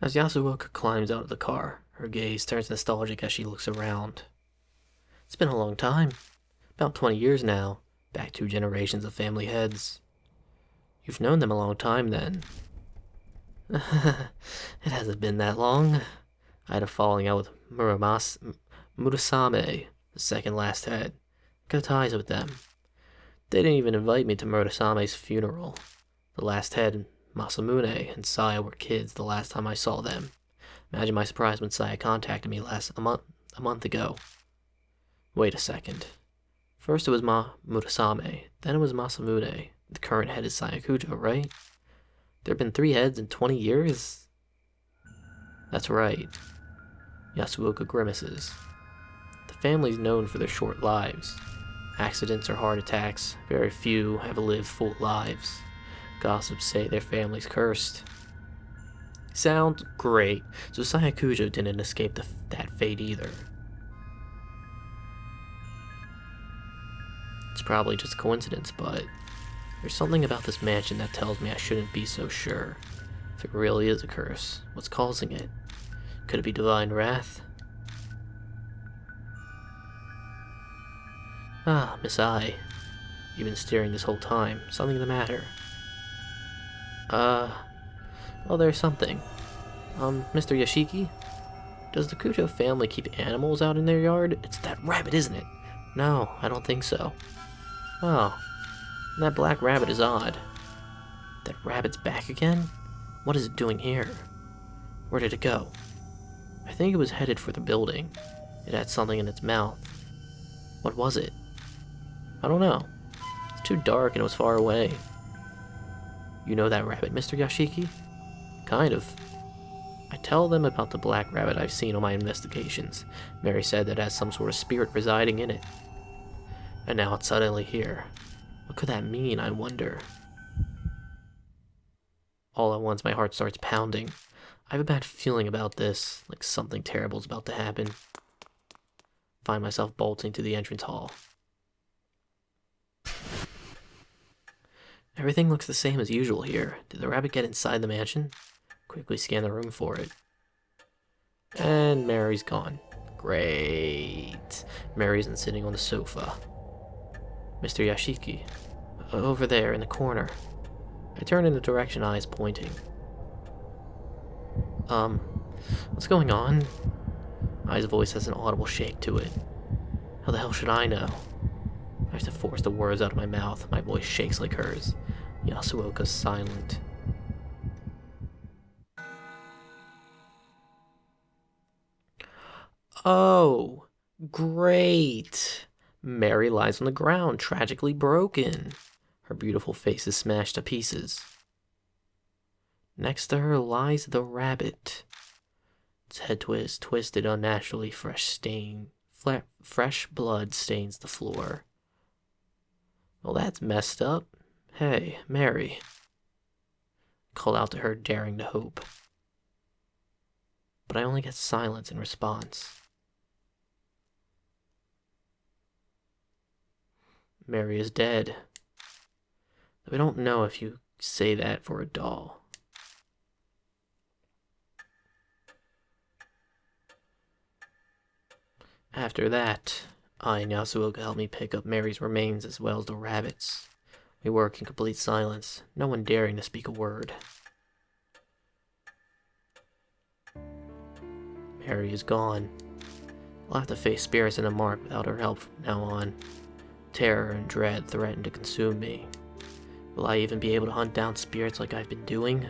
As Yasuoka climbs out of the car, her gaze turns nostalgic as she looks around. It's been a long time. About 20 years now, back 2 generations of family heads. You've known them a long time then. It hasn't been that long. I had a falling out with Murasame, the second last head. Got ties with them. They didn't even invite me to Murasame's funeral. The last head, Masamune, and Saya were kids the last time I saw them. Imagine my surprise when Saya contacted me a month ago. Wait a second. First it was Murasame, then it was Masamune. The current head is Sayakujo, right? There have been 3 heads in 20 years? That's right. Yasuoka grimaces. The family's known for their short lives. Accidents or heart attacks, very few have lived full lives. Gossips say their family's cursed. Sounds great, so Sayakujo didn't escape that fate either. It's probably just a coincidence, but there's something about this mansion that tells me I shouldn't be so sure. If it really is a curse, what's causing it? Could it be divine wrath? Ah, Miss I. You've been staring this whole time. Something the matter? Well, there's something. Mr. Yashiki? Does the Kujo family keep animals out in their yard? It's that rabbit, isn't it? No, I don't think so. Oh, that black rabbit is odd. That rabbit's back again? What is it doing here? Where did it go? I think it was headed for the building. It had something in its mouth. What was it? I don't know. It's too dark and it was far away. You know that rabbit, Mr. Yashiki? Kind of. I tell them about the black rabbit I've seen on my investigations. Mary said that it has some sort of spirit residing in it. And now it's suddenly here. What could that mean, I wonder? All at once my heart starts pounding. I have a bad feeling about this, like something terrible is about to happen. Find myself bolting to the entrance hall. Everything looks the same as usual here. Did the rabbit get inside the mansion? Quickly scan the room for it. And Mary's gone. Great. Mary isn't sitting on the sofa. Mr. Yashiki. Over there in the corner. I turn in the direction eyes pointing. What's going on? Ai's voice has an audible shake to it. How the hell should I know? I have to force the words out of my mouth. My voice shakes like hers. Yasuoka's silent. Oh, great. Mary lies on the ground, tragically broken. Her beautiful face is smashed to pieces. Next to her lies the rabbit. Its head is twisted unnaturally. Fresh blood stains the floor. Well, that's messed up. Hey, Mary. Call out to her, daring to hope. But I only get silence in response. Mary is dead. Though I don't know if you say that for a doll. After that, I and Yasuoka helped me pick up Mary's remains as well as the rabbits. We work in complete silence, no one daring to speak a word. Mary is gone. I'll have to face spirits in the mark without her help from now on. Terror and dread threaten to consume me. Will I even be able to hunt down spirits like I've been doing?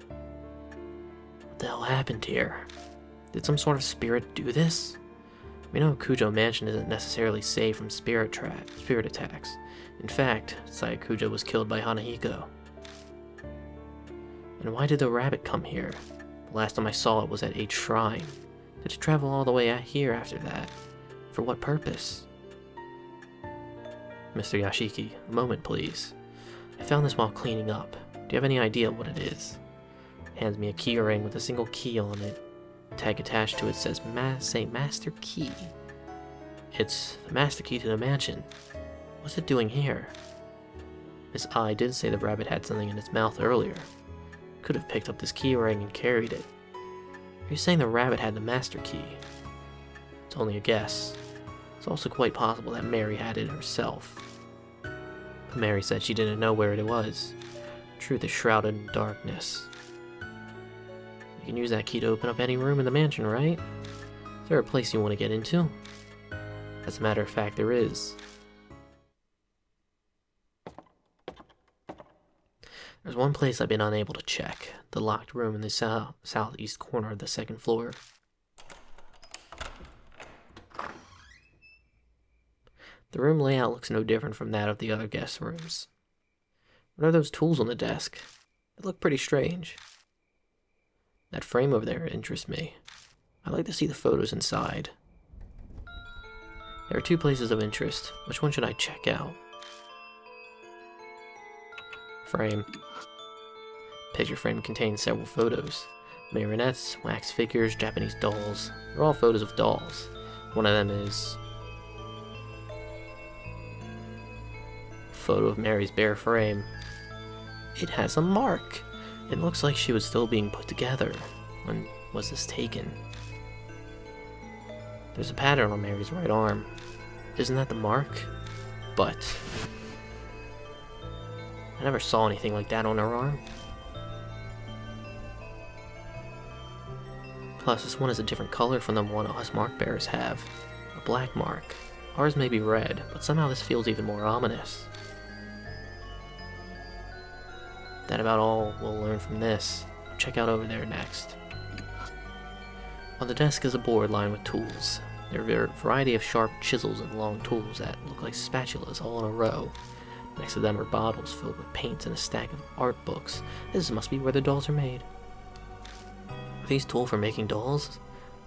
What the hell happened here? Did some sort of spirit do this? We know Kujo Mansion isn't necessarily safe from spirit attacks. In fact, Sayakujo was killed by Hanahiko. And why did the rabbit come here? The last time I saw it was at H Shrine. Did it travel all the way out here after that? For what purpose? Mr. Yashiki, a moment please. I found this while cleaning up. Do you have any idea what it is? Hands me a key ring with a single key on it. The tag attached to it says Master Key. It's the master key to the mansion. What's it doing here? Miss I did say the rabbit had something in its mouth earlier. Could have picked up this key ring and carried it. Are you saying the rabbit had the master key? It's only a guess. It's also quite possible that Mary had it herself. But Mary said she didn't know where it was. Truth is shrouded in darkness. You can use that key to open up any room in the mansion, right? Is there a place you want to get into? As a matter of fact, there is. There's one place I've been unable to check. The locked room in the southeast corner of the second floor. The room layout looks no different from that of the other guest rooms. What are those tools on the desk? They look pretty strange. That frame over there interests me. I'd like to see the photos inside. There are 2 places of interest. Which one should I check out? Frame. Picture frame contains several photos. Marionettes, wax figures, Japanese dolls. They're all photos of dolls. One of them is a photo of Mary's bare frame. It has a mark. It looks like she was still being put together. When was this taken? There's a pattern on Mary's right arm. Isn't that the mark? But I never saw anything like that on her arm. Plus, this one is a different color from the one us mark bearers have. A black mark. Ours may be red, but somehow this feels even more ominous. That about all we'll learn from this. Check out over there next. On the desk is a board lined with tools. There are a variety of sharp chisels and long tools that look like spatulas all in a row. Next to them are bottles filled with paint and a stack of art books. This must be where the dolls are made. Are these tools for making dolls?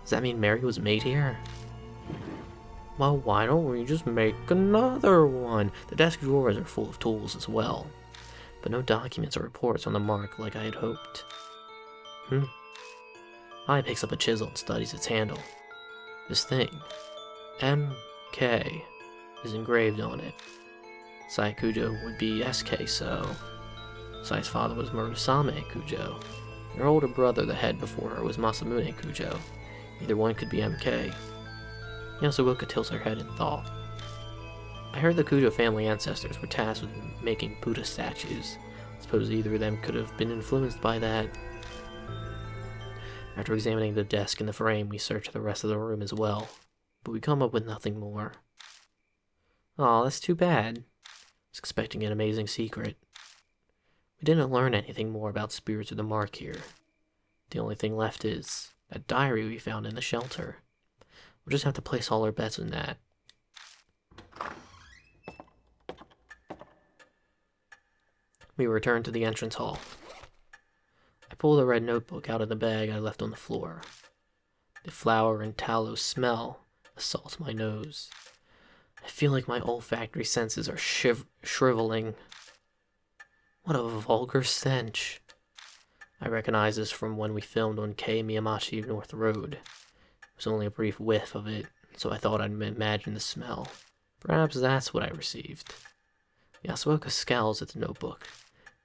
Does that mean Mary was made here? Well, why don't we just make another one? The desk drawers are full of tools as well, but no documents or reports on the mark like I had hoped. I picks up a chisel and studies its handle. This thing, MK, is engraved on it. Sai Kujo would be SK, so Sai's father was Murasame Kujo. Her older brother, the head before her, was Masamune Kujo. Either one could be MK. Yasuoka tilts her head in thought. I heard the Kujo family ancestors were tasked with making Buddha statues. I suppose either of them could have been influenced by that. After examining the desk and the frame, we search the rest of the room as well, but we come up with nothing more. Aw, that's too bad. I was expecting an amazing secret. We didn't learn anything more about spirits of the mark here. The only thing left is that diary we found in the shelter. We'll just have to place all our bets on that. We return to the entrance hall. I pull the red notebook out of the bag I left on the floor. The flour and tallow smell assaults my nose. I feel like my olfactory senses are shriveling. What a vulgar stench. I recognize this from when we filmed on K Miyamachi North Road. It was only a brief whiff of it, so I thought I'd imagine the smell. Perhaps that's what I received. Yasuoka scowls at the notebook.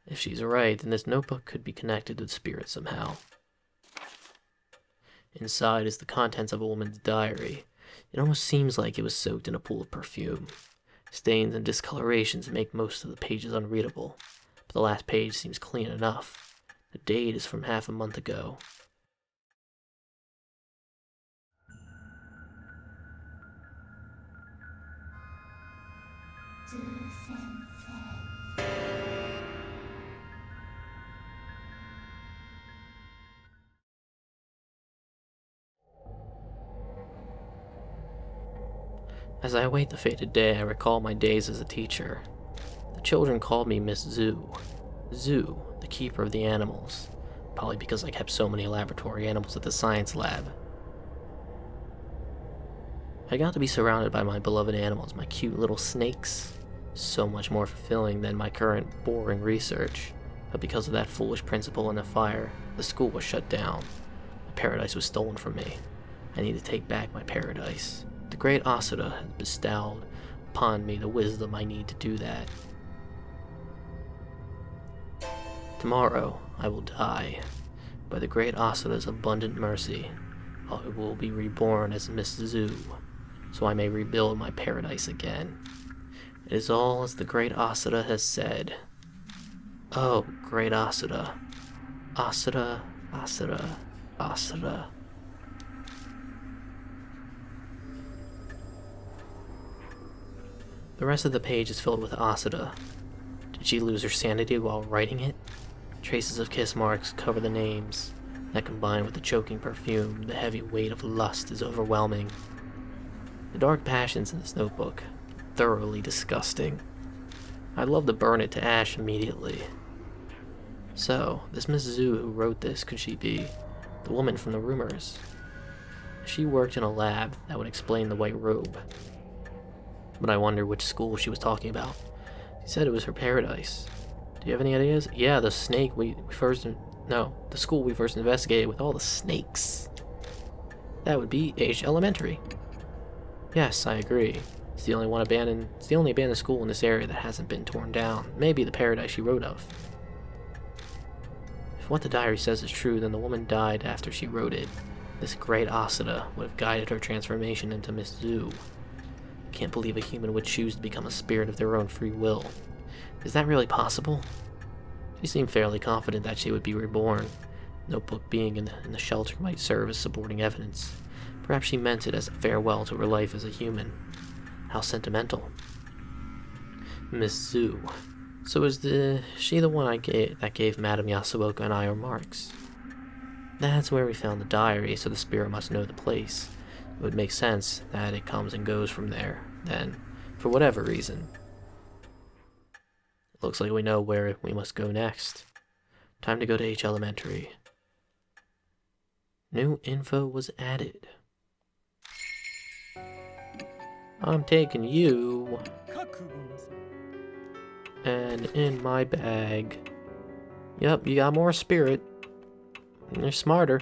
If she's right, then this notebook could be connected to the spirit somehow. Inside is the contents of a woman's diary. It almost seems like it was soaked in a pool of perfume. Stains and discolorations make most of the pages unreadable, but the last page seems clean enough. The date is from half a month ago. As I await the fated day, I recall my days as a teacher. The children called me Miss Zoo. Zoo, the keeper of the animals. Probably because I kept so many laboratory animals at the science lab. I got to be surrounded by my beloved animals, my cute little snakes. So much more fulfilling than my current boring research. But because of that foolish principal and the fire, the school was shut down. My paradise was stolen from me. I need to take back my paradise. The great Asura has bestowed upon me the wisdom I need to do that. Tomorrow I will die. By the great Asura's abundant mercy, I will be reborn as Miss Zoo, so I may rebuild my paradise again. It is all as the great Asura has said. Oh, great Asura. Asura, Asura, Asura. The rest of the page is filled with Asura. Did she lose her sanity while writing it? Traces of kiss marks cover the names. That combined with the choking perfume, the heavy weight of lust is overwhelming. The dark passions in this notebook, thoroughly disgusting. I'd love to burn it to ash immediately. So, this Miss Zhu who wrote this, could she be the woman from the rumors? She worked in a lab that would explain the white robe. But I wonder which school she was talking about. She said it was her paradise. Do you have any ideas? Yeah, the snake the school we first investigated with all the snakes. That would be H Elementary. Yes, I agree. It's the only abandoned school in this area that hasn't been torn down. Maybe the paradise she wrote of. If what the diary says is true, then the woman died after she wrote it. This great Asura would have guided her transformation into Miss Zhu. I can't believe a human would choose to become a spirit of their own free will. Is that really possible? She seemed fairly confident that she would be reborn. Notebook being in the shelter might serve as supporting evidence. Perhaps she meant it as a farewell to her life as a human. How sentimental. Miss Zhu. So is she the one that gave Madame Yasuoka and I our marks? That's where we found the diary, so the spirit must know the place. It would make sense that it comes and goes from there, then, for whatever reason. Looks like we know where we must go next. Time to go to H Elementary. New info was added. I'm taking you. And in my bag. Yep, you got more spirit. You're smarter.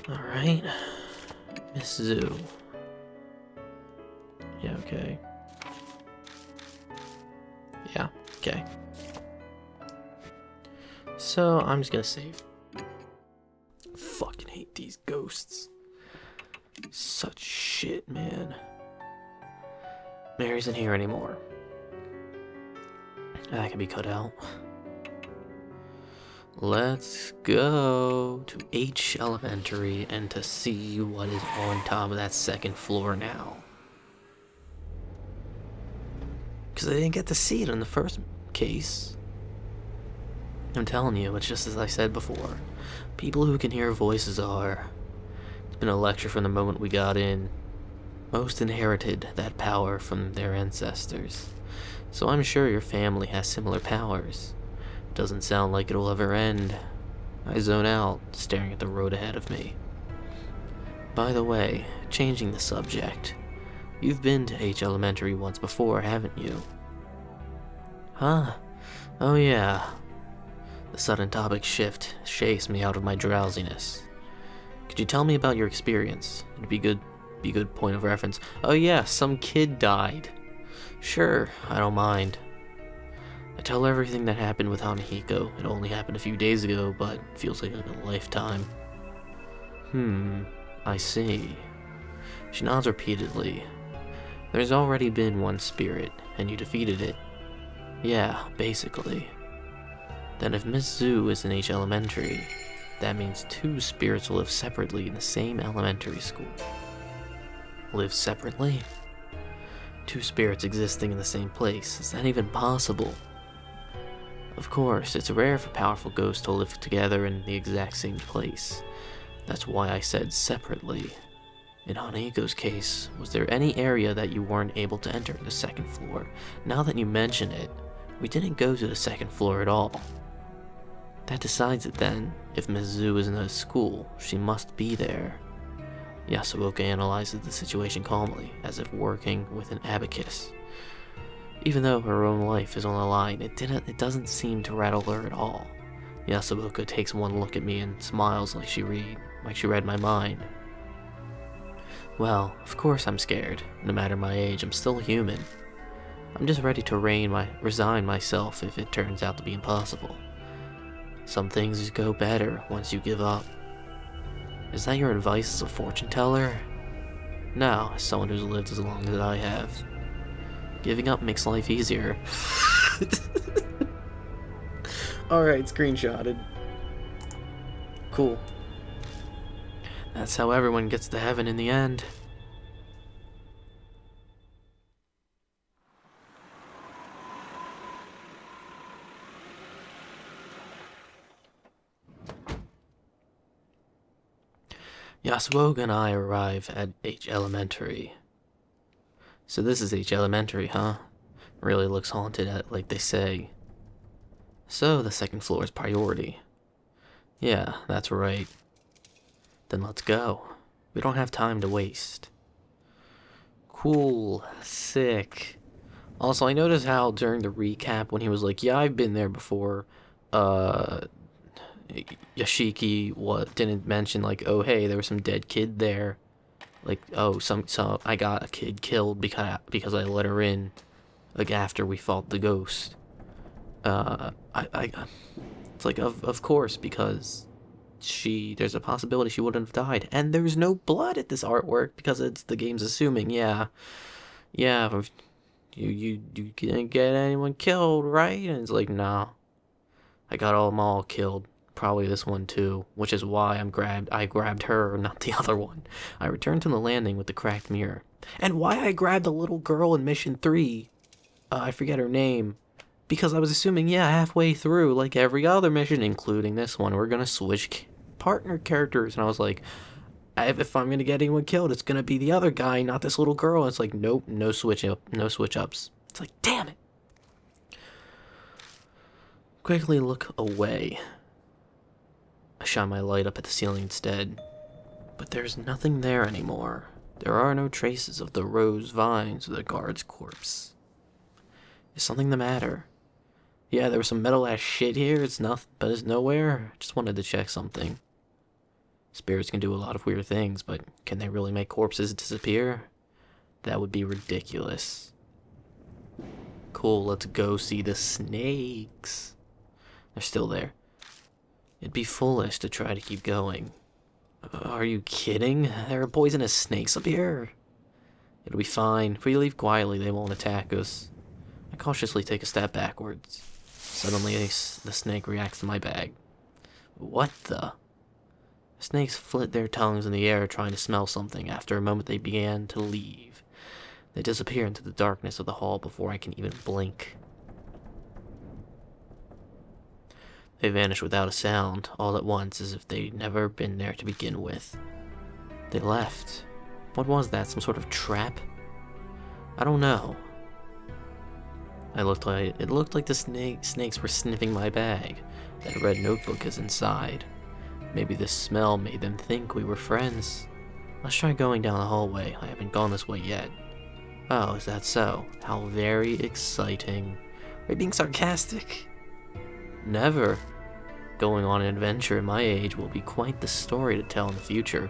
Alright. Miss Zhu. Yeah, okay. Yeah, okay. So, I'm just gonna save. Fucking hate these ghosts. Such shit, man. Mary's in here anymore. That can be cut out. Let's go to H Elementary and to see what is on top of that second floor now. Because I didn't get to see it in the first case. I'm telling you, it's just as I said before. People who can hear voices are... It's been a lecture from the moment we got in. Most inherited that power from their ancestors. So I'm sure your family has similar powers. Doesn't sound like it'll ever end. I zone out, staring at the road ahead of me. By the way, changing the subject. You've been to H Elementary once before, haven't you? Huh? Oh yeah. The sudden topic shift shakes me out of my drowsiness. Could you tell me about your experience? It'd be good point of reference. Oh yeah, some kid died. Sure, I don't mind. I tell her everything that happened with Hanahiko. It only happened a few days ago, but feels like a lifetime. I see. She nods repeatedly. There's already been one spirit, and you defeated it. Yeah, basically. Then if Miss Zhu is in H Elementary, that means two spirits will live separately in the same elementary school. Live separately? Two spirits existing in the same place. Is that even possible? Of course, it's rare for powerful ghosts to live together in the exact same place. That's why I said separately. In Hanahiko's case, was there any area that you weren't able to enter the second floor? Now that you mention it, we didn't go to the second floor at all. That decides it then. If Miss Zhu is in a school, she must be there. Yasuoka analyzes the situation calmly, as if working with an abacus. Even though her own life is on the line, it doesn't seem to rattle her at all. Yasuoka takes one look at me and smiles like she read my mind. Well, of course I'm scared. No matter my age, I'm still human. I'm just ready to resign myself if it turns out to be impossible. Some things go better once you give up. Is that your advice as a fortune teller? No, as someone who's lived as long as I have. Giving up makes life easier. Alright, screenshotted. Cool. That's how everyone gets to heaven in the end. Yasuoka and I arrive at H Elementary. So this is H Elementary, huh? Really looks haunted, like they say. So the second floor is priority. Yeah, that's right. Then let's go. We don't have time to waste. Cool. Sick. Also, I noticed how during the recap when he was like, yeah, I've been there before, Yashiki didn't mention like, oh hey, there was some dead kid there. Like, oh, so I got a kid killed because I let her in, like after we fought the ghost. It's like of course, because there's a possibility she wouldn't have died, and there's no blood at this artwork because the game's assuming, yeah, you didn't get anyone killed, right? And it's like, no, I got them all killed. Probably this one too, which is why I grabbed her, not the other one. I returned to the landing with the cracked mirror. And why I grabbed the little girl in Mission 3, I forget her name, because I was assuming, yeah, halfway through, like every other mission, including this one, we're gonna switch partner characters, and I was like, if I'm gonna get anyone killed, it's gonna be the other guy, not this little girl. And it's like, nope, no switch ups. It's like, damn it. Quickly look away. I shine my light up at the ceiling instead, but there's nothing there anymore. There are no traces of the rose vines or the guard's corpse. Is something the matter? Yeah, there was some metal ass shit here, it's nowhere. Just wanted to check something. Spirits can do a lot of weird things, but can they really make corpses disappear? That would be ridiculous. Cool, let's go see the snakes. They're still there. It'd be foolish to try to keep going. Are you kidding? There are poisonous snakes up here. It'll be fine. If we leave quietly, they won't attack us. I cautiously take a step backwards. Suddenly, the snake reacts to my bag. What the? The snakes flit their tongues in the air trying to smell something. After a moment, they began to leave. They disappear into the darkness of the hall before I can even blink. They vanish without a sound, all at once, as if they'd never been there to begin with. They left. What was that, some sort of trap? I don't know. It looked like the snakes were sniffing my bag. That red notebook is inside. Maybe this smell made them think we were friends. Let's try going down the hallway. I haven't gone this way yet. Oh, is that so? How very exciting. Are you being sarcastic? Never. Going on an adventure at my age will be quite the story to tell in the future.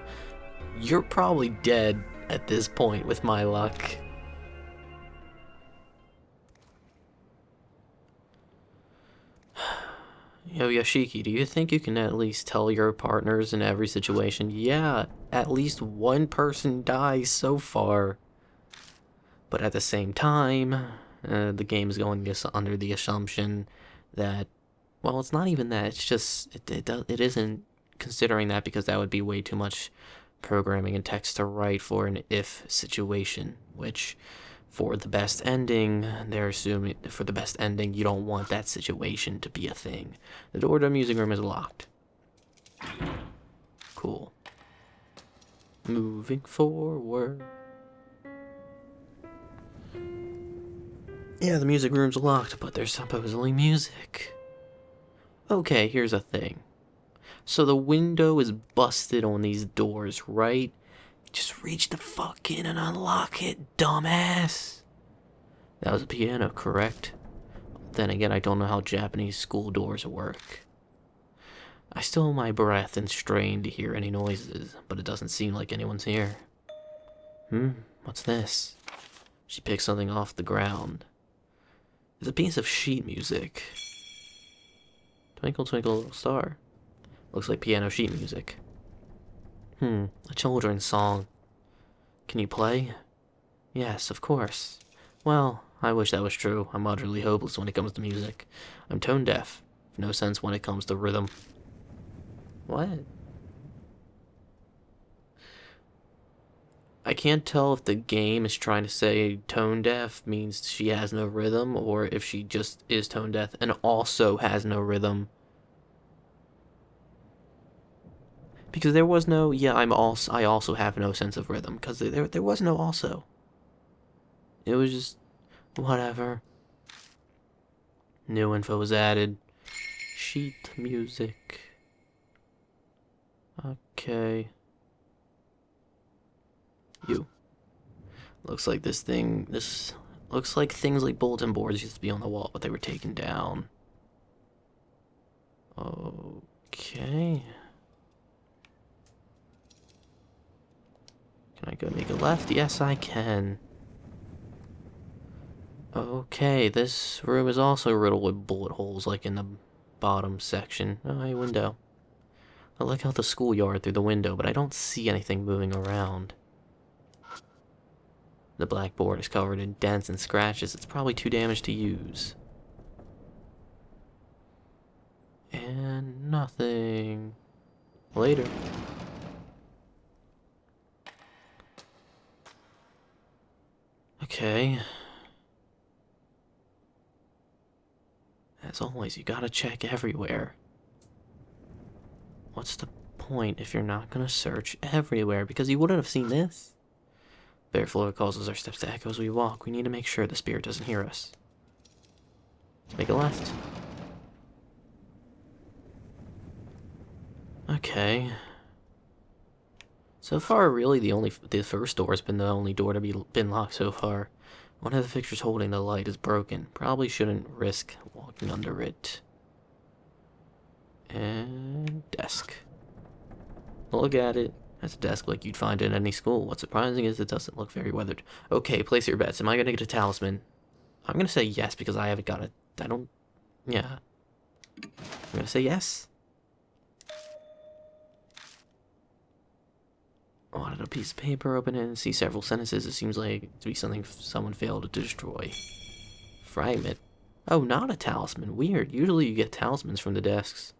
You're probably dead at this point with my luck. Yo, Yashiki, do you think you can at least tell your partners in every situation, yeah, at least one person dies so far? But at the same time, the game is going under the assumption that, well, it's not even that, it's just, it isn't considering that, because that would be way too much programming and text to write for an if situation, which, for the best ending, they're assuming for the best ending, you don't want that situation to be a thing. The door to the music room is locked. Cool. Moving forward. Yeah, the music room's locked, but there's supposedly music. Okay, here's a thing. So the window is busted on these doors, right? Just reach the fuck in and unlock it, dumbass. That was a piano, correct? Then again, I don't know how Japanese school doors work. I still hold my breath and strain to hear any noises, but it doesn't seem like anyone's here. What's this? She picks something off the ground. is a piece of sheet music. Twinkle, twinkle, little star. Looks like piano sheet music. A children's song. Can you play? Yes, of course. Well, I wish that was true. I'm utterly hopeless when it comes to music. I'm tone deaf. No sense when it comes to rhythm. What? I can't tell if the game is trying to say tone deaf means she has no rhythm, or if she just is tone deaf and also has no rhythm. Because there was no, yeah, I also have no sense of rhythm, because there was no also. It was just whatever. New info was added. Sheet music. Okay. You. Looks like this looks like things like bulletin boards used to be on the wall, but they were taken down. Okay. Can I go make a left? Yes, I can. Okay, this room is also riddled with bullet holes, like in the bottom section. Oh, a window. I look out the schoolyard through the window, but I don't see anything moving around. The blackboard is covered in dents and scratches. It's probably too damaged to use. And nothing. Later. Okay. As always, you gotta check everywhere. What's the point if you're not gonna search everywhere? Because you wouldn't have seen this. Bare floor causes our steps to echo as we walk. We need to make sure the spirit doesn't hear us. Make a left. Okay. So far, really, the first door has been the only door to been locked so far. One of the fixtures holding the light is broken. Probably shouldn't risk walking under it. And desk. Look at it. That's a desk like you'd find in any school. What's surprising is it doesn't look very weathered. Okay, place your bets. Am I gonna get a talisman? I'm gonna say yes because I haven't got it. I don't... Yeah. I'm gonna say yes. I wanted a piece of paper, open it, and see several sentences. It seems like to be something someone failed to destroy. Fragment. Oh, not a talisman. Weird. Usually you get talismans from the desks.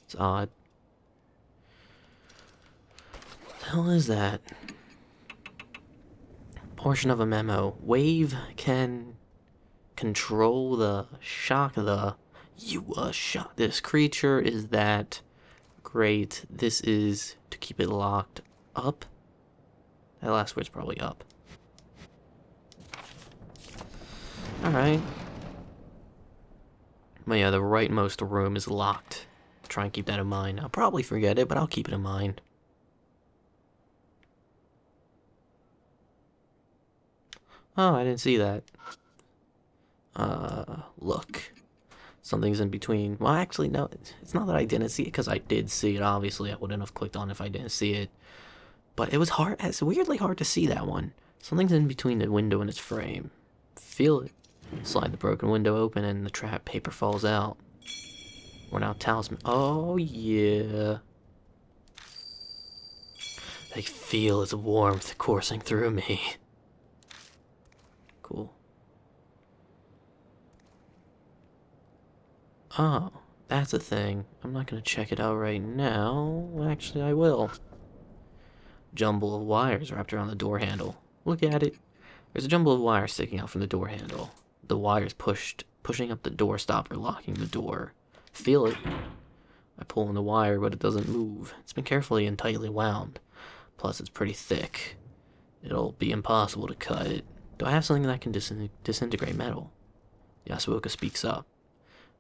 It's odd. What the hell is that? Portion of a memo. Wave can control the shock the... You shot this creature. Is that great? This is to keep it locked up. That last word's probably up. Alright. But yeah, the rightmost room is locked. Try and keep that in mind. I'll probably forget it, but I'll keep it in mind. Oh, I didn't see that. Look. Something's in between. Well, actually, no. It's not that I didn't see it, because I did see it. Obviously, I wouldn't have clicked on it if I didn't see it. But it was hard. It's weirdly hard to see that one. Something's in between the window and its frame. Feel it. Slide the broken window open and the trap paper falls out. We're now talisman. Oh, yeah. I feel its warmth coursing through me. Cool. Oh, that's a thing. I'm not gonna check it out right now. Actually, I will. Jumble of wires wrapped around the door handle. Look at it. There's a jumble of wires sticking out from the door handle. The wires pushing up the door stopper, locking the door. Feel it. I pull on the wire, but it doesn't move. It's been carefully and tightly wound. Plus, it's pretty thick. It'll be impossible to cut it. Do I have something that can disintegrate metal? Yasuoka speaks up.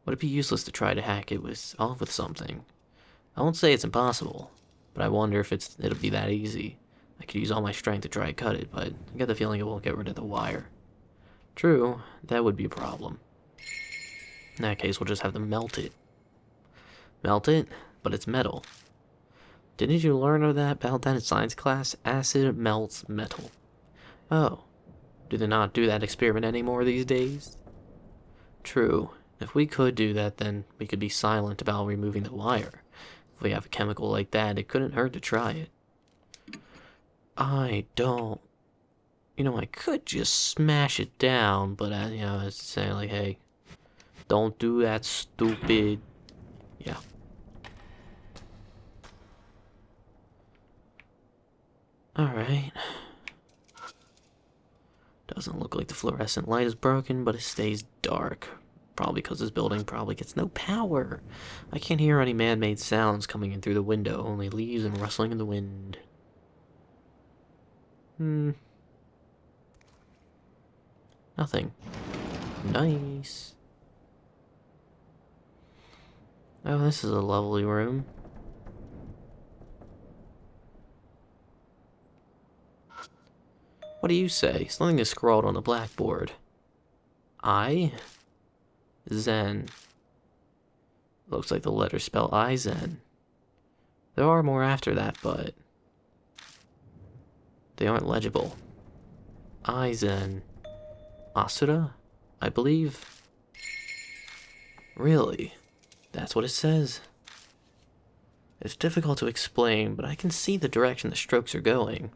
Would it be useless to try to hack it off with something? I won't say it's impossible, but I wonder if it'll be that easy. I could use all my strength to try and cut it, but I get the feeling it won't get rid of the wire. True, that would be a problem. In that case, we'll just have to melt it. Melt it? But it's metal. Didn't you learn about that in science class? Acid melts metal. Oh. Do they not do that experiment anymore these days? True. If we could do that, then we could be silent about removing the wire. If we have a chemical like that, it couldn't hurt to try it. I don't... I could just smash it down, but, it's saying, like, hey, don't do that, stupid. Yeah. Alright. Doesn't look like the fluorescent light is broken, but it stays dark. Probably because this building probably gets no power. I can't hear any man-made sounds coming in through the window, only leaves and rustling in the wind. Nothing. Nice. Oh, this is a lovely room. What do you say? Something is scrawled on the blackboard. Zen. Looks like the letters spell I-Zen. There are more after that, but they aren't legible. I-Zen. Asura, I believe. Really? That's what it says. It's difficult to explain, but I can see the direction the strokes are going.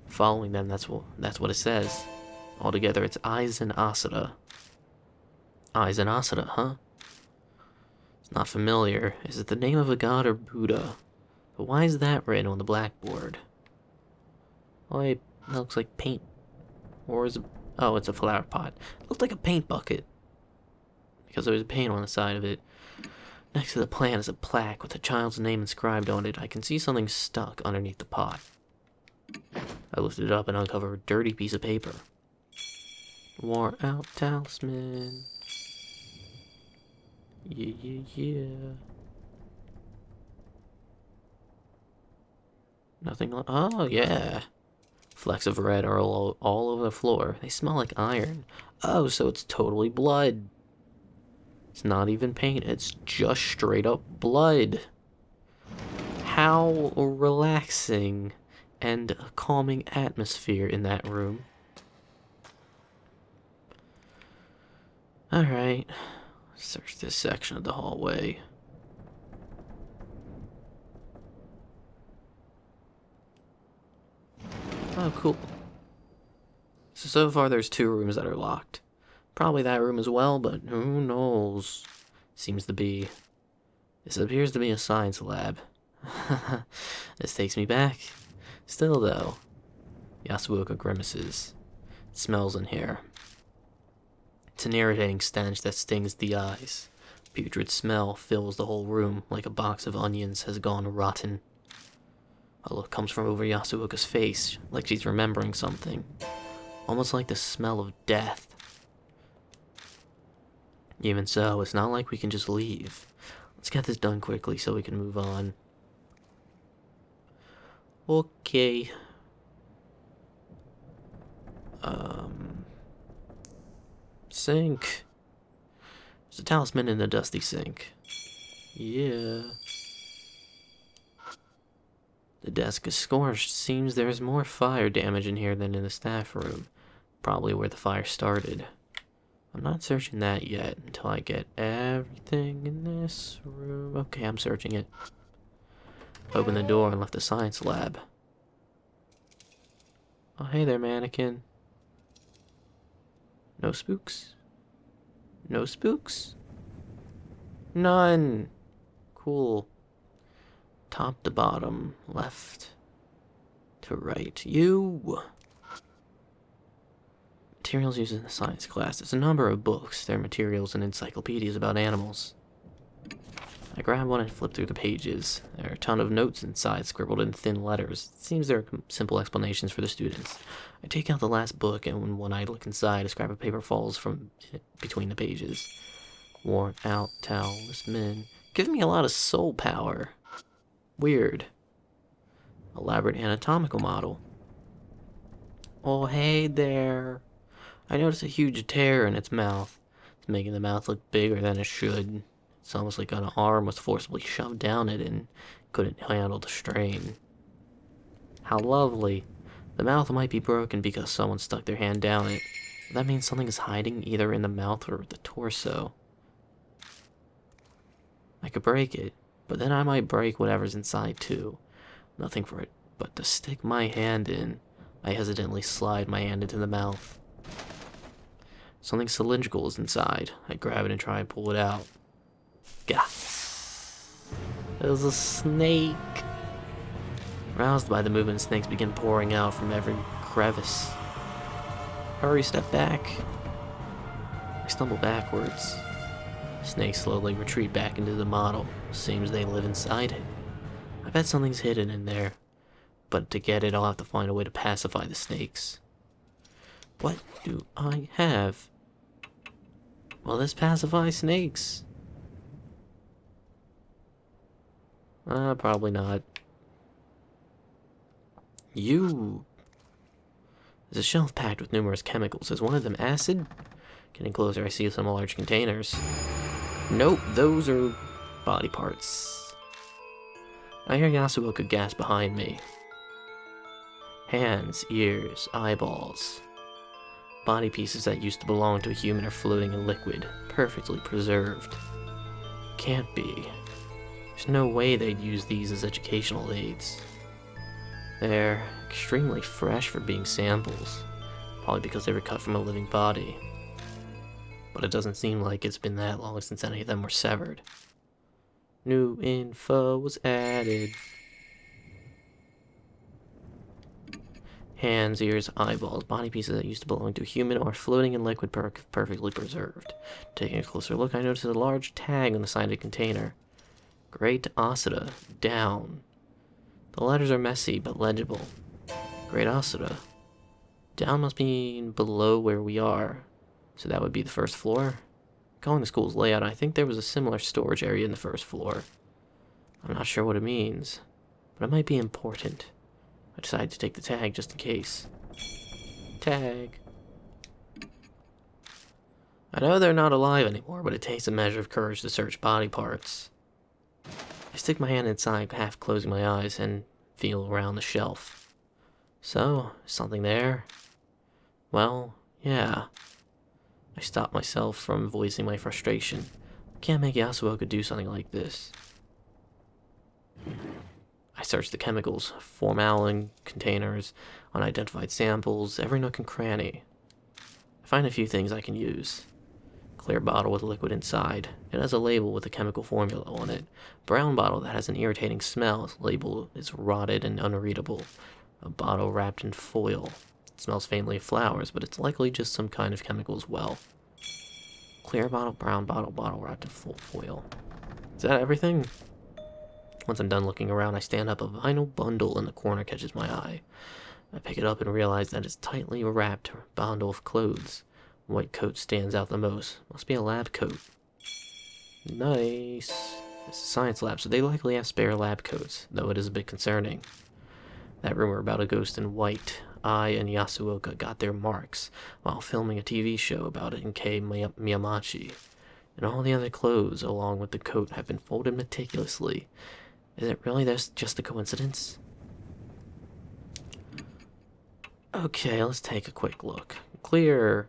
Following them, that's what it says. Altogether, it's Aizen Asura. Aizen Asura, huh? It's not familiar. Is it the name of a god or Buddha? But why is that written on the blackboard? Oh, it looks like paint. Or is it... Oh, it's a flower pot. It looked like a paint bucket. Because there was paint on the side of it. Next to the plant is a plaque with a child's name inscribed on it. I can see something stuck underneath the pot. I lifted it up and uncovered a dirty piece of paper. Worn out talisman. Yeah. Nothing. Oh, yeah. Flecks of red are all over the floor. They smell like iron. Oh, so it's totally blood. It's not even paint. It's just straight up blood. How relaxing and a calming atmosphere in that room. Alright. Search this section of the hallway. Oh, cool. So far there's 2 rooms that are locked. Probably that room as well, but who knows? This appears to be a science lab. This takes me back. Still though, Yasuoka grimaces. It smells in here. It's an irritating stench that stings the eyes. Putrid smell fills the whole room like a box of onions has gone rotten. A look comes from over Yasuoka's face, like she's remembering something. Almost like the smell of death. Even so, it's not like we can just leave. Let's get this done quickly so we can move on. Okay. Sink. There's a talisman in the dusty sink. Yeah. The desk is scorched. Seems there's more fire damage in here than in the staff room. Probably where the fire started. I'm not searching that yet until I get everything in this room. Okay, I'm searching it. Opened the door and left the science lab. Oh, hey there, mannequin. No spooks? No spooks? None. Cool. Top to bottom, left to right. You. Materials used in the science class. There's a number of books. They're materials and encyclopedias about animals. I grab one and flip through the pages. There are a ton of notes inside, scribbled in thin letters. It seems there are simple explanations for the students. I take out the last book, and when I look inside, a scrap of paper falls from between the pages. Worn out talisman. Give me a lot of soul power. Weird. Elaborate anatomical model. Oh, hey there. I notice a huge tear in its mouth. It's making the mouth look bigger than it should. It's almost like an arm was forcibly shoved down it and couldn't handle the strain. How lovely. The mouth might be broken because someone stuck their hand down it. That means something is hiding either in the mouth or the torso. I could break it, but then I might break whatever's inside too. Nothing for it but to stick my hand in. I hesitantly slide my hand into the mouth. Something cylindrical is inside. I grab it and try and pull it out. Gah! It was a snake! Roused by the movement, snakes begin pouring out from every crevice. Hurry, step back. I stumble backwards. Snakes slowly retreat back into the model. Seems they live inside it. I bet something's hidden in there. But to get it, I'll have to find a way to pacify the snakes. What do I have? Will this pacify snakes? Probably not. You. There's a shelf packed with numerous chemicals. Is one of them acid? Getting closer, I see some large containers. Nope, those are body parts. I hear Yasuoka gasp behind me. Hands, ears, eyeballs. Body pieces that used to belong to a human are floating in liquid, perfectly preserved. Can't be. There's no way they'd use these as educational aids. They're extremely fresh for being samples, probably because they were cut from a living body. But it doesn't seem like it's been that long since any of them were severed. New info was added. Hands, ears, eyeballs, body pieces that used to belong to a human are floating in liquid perfectly preserved. Taking a closer look, I notice a large tag on the side of the container. Great Asura, down. The letters are messy but legible. Great Asura. Down must mean below where we are. So that would be the first floor. Going the school's layout, I think there was a similar storage area in the first floor. I'm not sure what it means, but it might be important. I decided to take the tag just in case. Tag. I know they're not alive anymore, but it takes a measure of courage to search body parts. I stick my hand inside, half closing my eyes, and feel around the shelf. So, is something there? Well, yeah. I stop myself from voicing my frustration. I can't make Yasuoka do something like this. I search the chemicals, formalin containers, unidentified samples, every nook and cranny. I find a few things I can use. Clear bottle with liquid inside. It has a label with a chemical formula on it. Brown bottle that has an irritating smell. Label is rotted and unreadable. A bottle wrapped in foil. It smells faintly of flowers, but it's likely just some kind of chemical as well. Clear bottle, brown bottle, bottle wrapped in foil. Is that everything? Once I'm done looking around, I stand up. A vinyl bundle in the corner catches my eye. I pick it up and realize that it's tightly wrapped bundle of clothes. White coat stands out the most. Must be a lab coat. Nice. It's a science lab, so they likely have spare lab coats, though it is a bit concerning. That rumor about a ghost in white, I and Yasuoka got their marks while filming a TV show about it in Miyamachi. And all the other clothes, along with the coat, have been folded meticulously. Is it really just a coincidence? Okay, let's take a quick look. Clear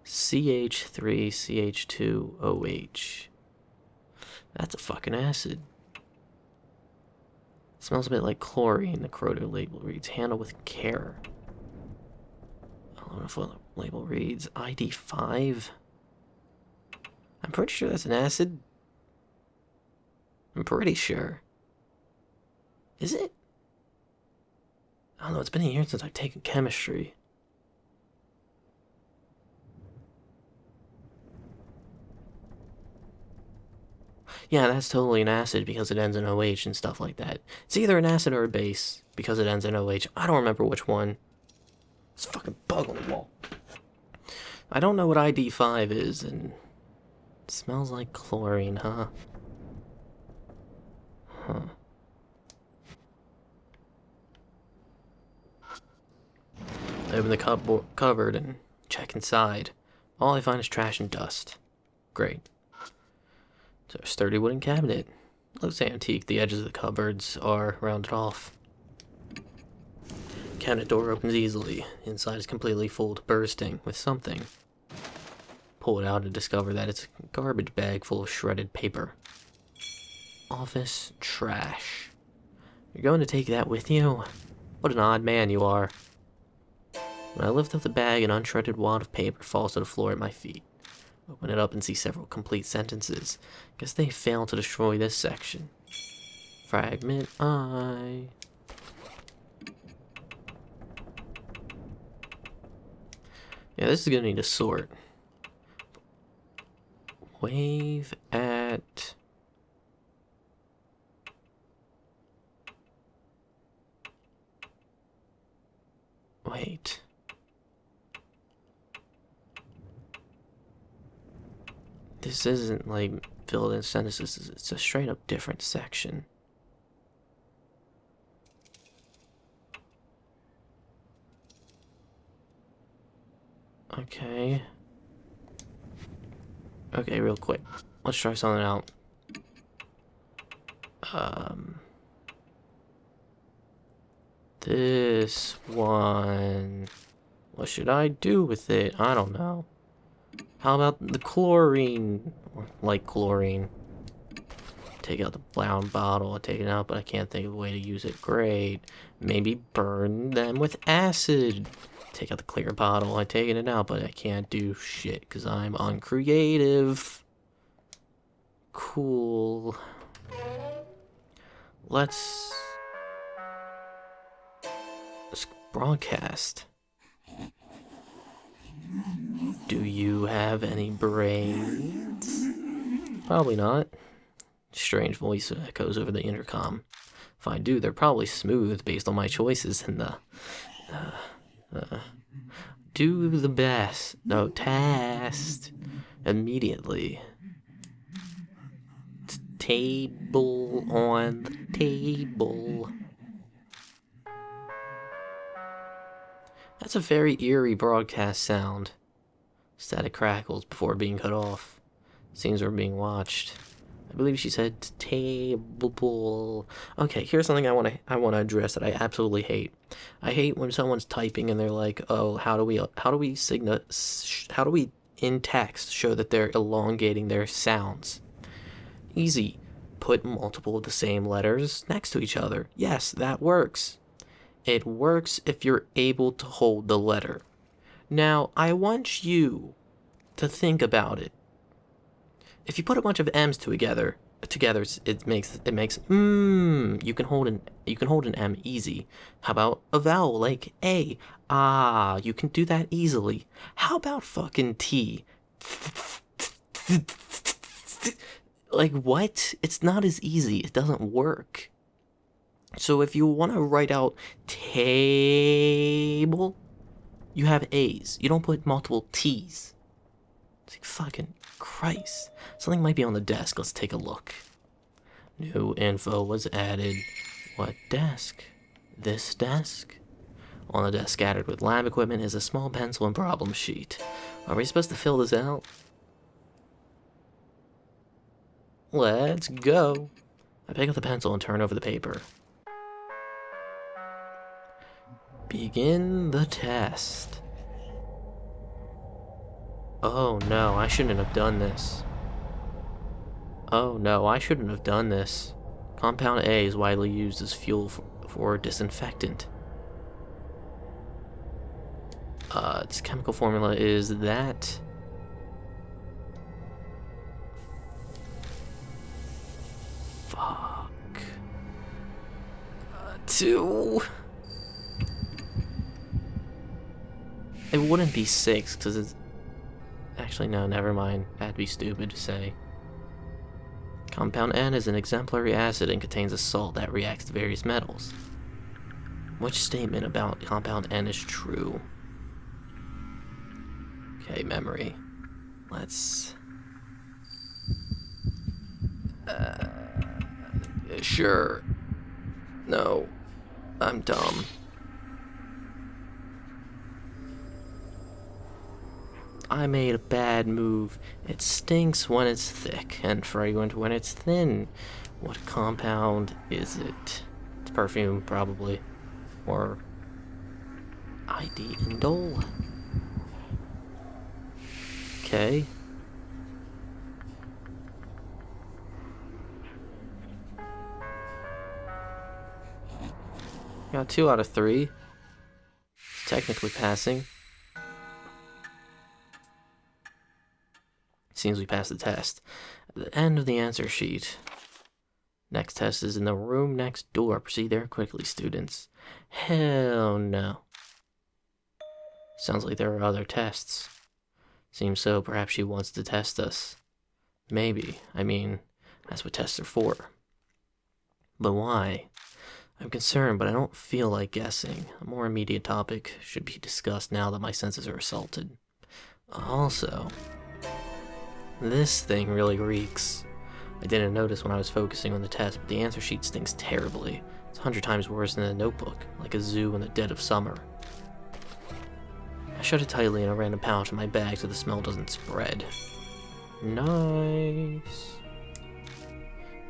CH3CH2OH. That's a fucking acid. It smells a bit like chlorine. The Croto label reads, handle with care. I don't know if the label reads ID5. I'm pretty sure that's an acid. I'm pretty sure. Is it? I don't know, it's been a year since I've taken chemistry. Yeah, that's totally an acid because it ends in OH and stuff like that. It's either an acid or a base because it ends in OH. I don't remember which one. It's a fucking bug on the wall. I don't know what ID5 is, and it smells like chlorine, huh? Huh. I open the cupboard and check inside. All I find is trash and dust. Great. It's a sturdy wooden cabinet. Looks antique. The edges of the cupboards are rounded off. Cabinet door opens easily. Inside is completely full to bursting with something. Pull it out and discover that it's a garbage bag full of shredded paper. Office trash. You're going to take that with you? What an odd man you are. When I lift up the bag, an unshredded wad of paper falls to the floor at my feet. Open it up and see several complete sentences. Guess they failed to destroy this section. Fragment I. Yeah, this is gonna need a sort. Wave at... Wait. This isn't like filled in sentences, it's a straight up different section. Okay. Okay, real quick. Let's try something out. This one... What should I do with it? I don't know. How about the chlorine? Or like chlorine. Take out the brown bottle. I take it out, but I can't think of a way to use it. Great. Maybe burn them with acid. Take out the clear bottle. I take it out, but I can't do shit because I'm uncreative. Cool. Let's broadcast. Do you have any brains? Probably not. Strange voice echoes over the intercom. If I do, they're probably smooth based on my choices in the... do the best. No, test. Immediately. Table on the table. That's a very eerie broadcast sound. Static crackles before being cut off. Seems we're being watched. I believe she said table. Okay, here's something I want to address that I absolutely hate. I hate when someone's typing and they're like, "Oh, how do we in text show that they're elongating their sounds?" Easy. Put multiple of the same letters next to each other. Yes, that works. It works if you're able to hold the letter. Now, I want you to think about it. If you put a bunch of M's together, it makes you can hold an M easy. How about a vowel like A? Ah, you can do that easily. How about fucking T? Like what? It's not as easy. It doesn't work. So if you want to write out table, you have A's. You don't put multiple T's. It's like fucking Christ. Something might be on the desk. Let's take a look. New info was added. What desk? This desk? On the desk scattered with lab equipment is a small pencil and problem sheet. Are we supposed to fill this out? Let's go. I pick up the pencil and turn over the paper. Begin the test. Oh no, I shouldn't have done this. Oh no, I shouldn't have done this. Compound A is widely used as fuel for disinfectant. Its chemical formula is that. Fuck. 2. It wouldn't be 6 because it's. Actually, no, never mind. That'd be stupid to say. Compound N is an exemplary acid and contains a salt that reacts to various metals. Which statement about compound N is true? Okay, memory. Let's... Sure. No. I'm dumb. I made a bad move. It stinks when it's thick and fragrant when it's thin. What compound is it? It's perfume, probably. Or ID Indole. Okay. Got 2 out of 3. Technically passing. Seems we passed the test. At the end of the answer sheet. Next test is in the room next door. Proceed there quickly, students. Hell no. Sounds like there are other tests. Seems so. Perhaps she wants to test us. Maybe. I mean, that's what tests are for. But why? I'm concerned, but I don't feel like guessing. A more immediate topic should be discussed now that my senses are assaulted. Also, this thing really reeks. I didn't notice when I was focusing on the test, but the answer sheet stinks terribly. It's 100 times worse than a notebook, like a zoo in the dead of summer. I shut it tightly in a random pouch in my bag so the smell doesn't spread. Nice.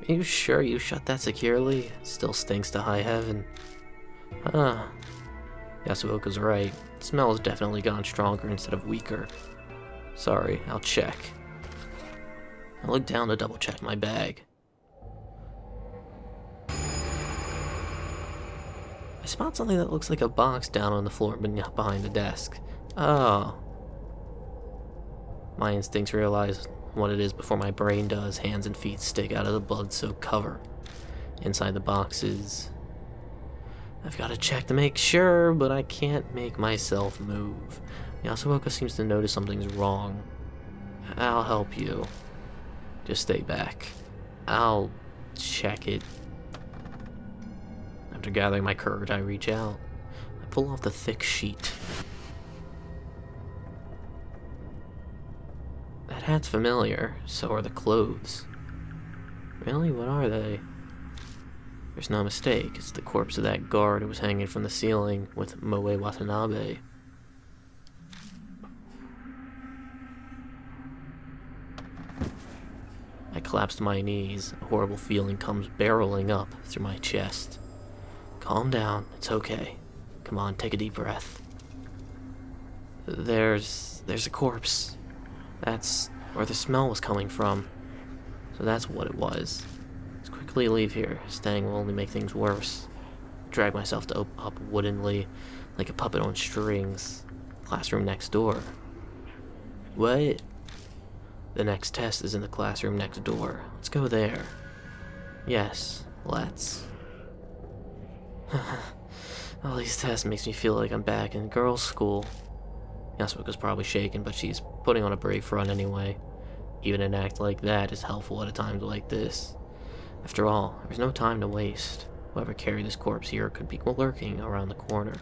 Are you sure you shut that securely? It still stinks to high heaven. Huh. Yasuoka's right. The smell has definitely gone stronger instead of weaker. Sorry, I'll check. I look down to double check my bag. I spot something that looks like a box down on the floor behind the desk. Oh. My instincts realize what it is before my brain does. Hands and feet stick out of the blood-soaked cover. Inside the boxes. I've got to check to make sure, but I can't make myself move. Yasuoka seems to notice something's wrong. I'll help you. Just stay back. I'll check it. After gathering my courage, I reach out. I pull off the thick sheet. That hat's familiar, so are the clothes. Really? What are they? There's no mistake. It's the corpse of that guard who was hanging from the ceiling with Moe Watanabe. I collapse to my knees. A horrible feeling comes barreling up through my chest. Calm down. It's okay. Come on, take a deep breath. There's a corpse. That's where the smell was coming from. So that's what it was. Let's quickly leave here. Staying will only make things worse. I drag myself to up woodenly, like a puppet on strings. Classroom next door. What? The next test is in the classroom next door. Let's go there. Yes, let's. All these tests makes me feel like I'm back in girls' school. Yasuoka's probably shaken, but she's putting on a brave front anyway. Even an act like that is helpful at a time like this. After all, there's no time to waste. Whoever carried this corpse here could be lurking around the corner.